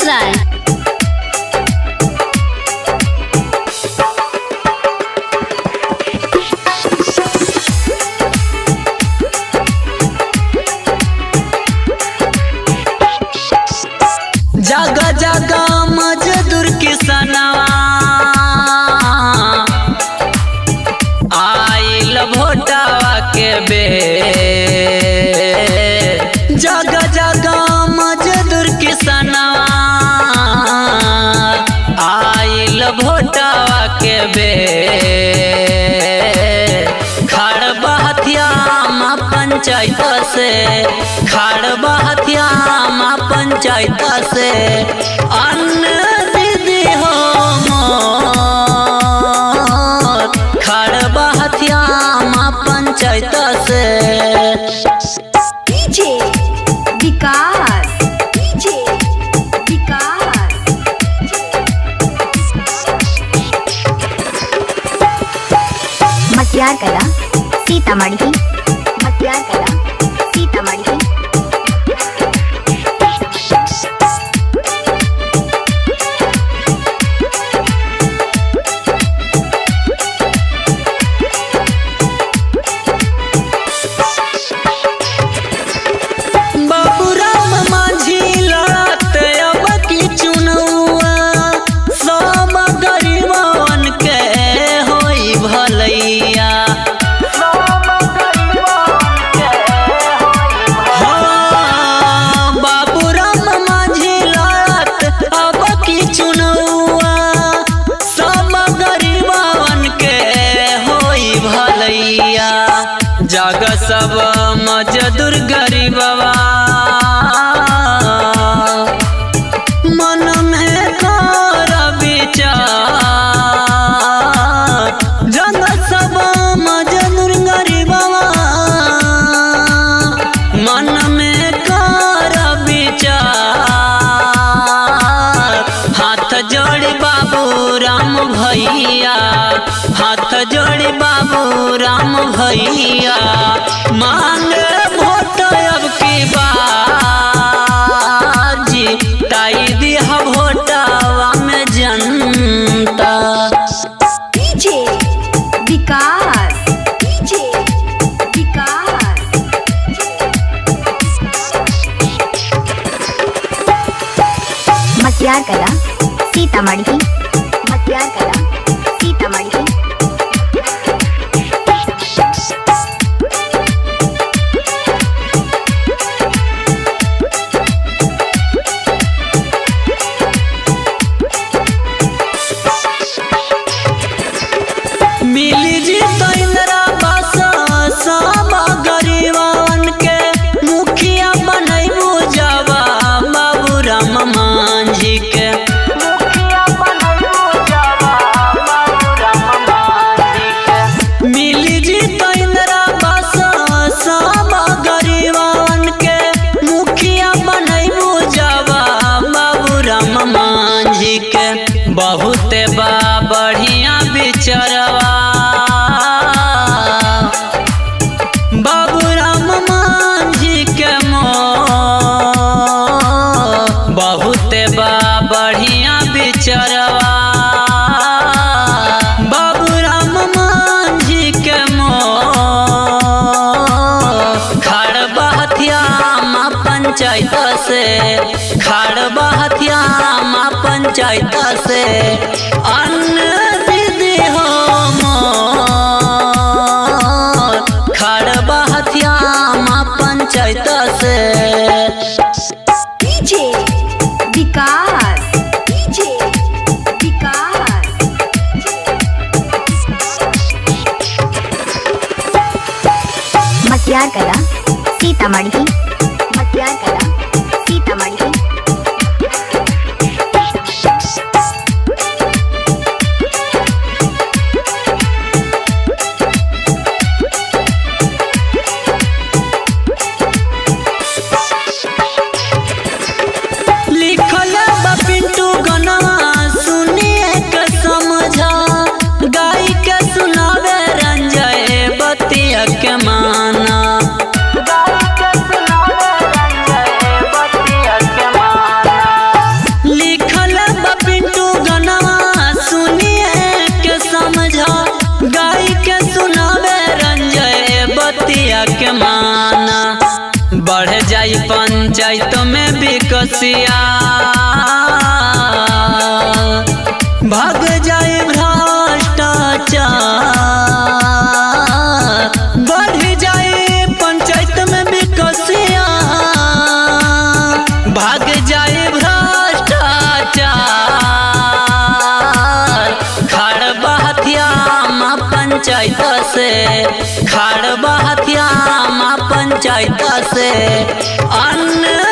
बेगूसराय। जगह जगह मजदूर किसनवा आइल भोटावा के बे। जगह जगह मजदूर किसनवा आइल भोटावा के बे। खड़बा हथियामा पंचायत से, खड़बा हथियामा पंचायत से अन्न दीदी हो मोर। खड़बा हथियामा पंचायत से डीजे विकास, डीजे विकास। मटियार कला सीतामढ़ी, मटियार कला सीतामढ़ी। बाबूराम माझी लड़त अब की चुनौआ। सब गरीबन के होई भलैया। हाँ, बाबूराम माझी लड़त अब की चुनौआ। सब गरीबन के होई भलैया। जग सब मजदूर गरीबवा मन में कर विचार। जग सब मजदूर गरीबवा मन में कर विचार। हाथ जोड़ी बाबू राम भैया, हाथ जोड़ी बाबू राम भैया। मांगे भोट अब की बाजी, ताई दिया भोटावा में जनता। डीजे विकास, डीजे विकास। मटियार कला सीतामढ़ी, मटियार कला सीतामढ़ी। मिली जी तो इंदिरा बस सब गरीबन के मुखिया बनैबू जवा बाबूराम मांझी के। मुखिया बनैबू जवा बाबूराम मांझी के। मिली जी तो इंदिरा बस सब गरीबन के मुखिया बनैबू जवा बाबूराम मांझी के। बहुते बा बढ़िया बिचरवा बाबूराम मांझी के मोह। बहुते बा बढ़िया बिचरवा बाबूराम मांझी के मोह। खड़बा हथियामा पंचायत से, खड़बा हथियामा पंचायत से अन्न दीदी हो मोर। खड़बा हथियामा पंचायत से डीजे विकास, डीजे विकास। मटियार कला सीतामढ़ी, मटियार कला सीतामढ़ी। लिखल बा पिंटू गनवा सुनिए के समझा। गाय के सुनावे रंजय बतिया के माना। गाय के सुनावे रंजय बतिया के माना। विकसिया भाग जाए भ्रष्टाचार, बढ़ जाए पंचायत में विकसिया, भाग जाए भ्रष्टाचार। खड़बा हथियामा पंचायत से, खड़बा हथियामा पंचायत से अन्न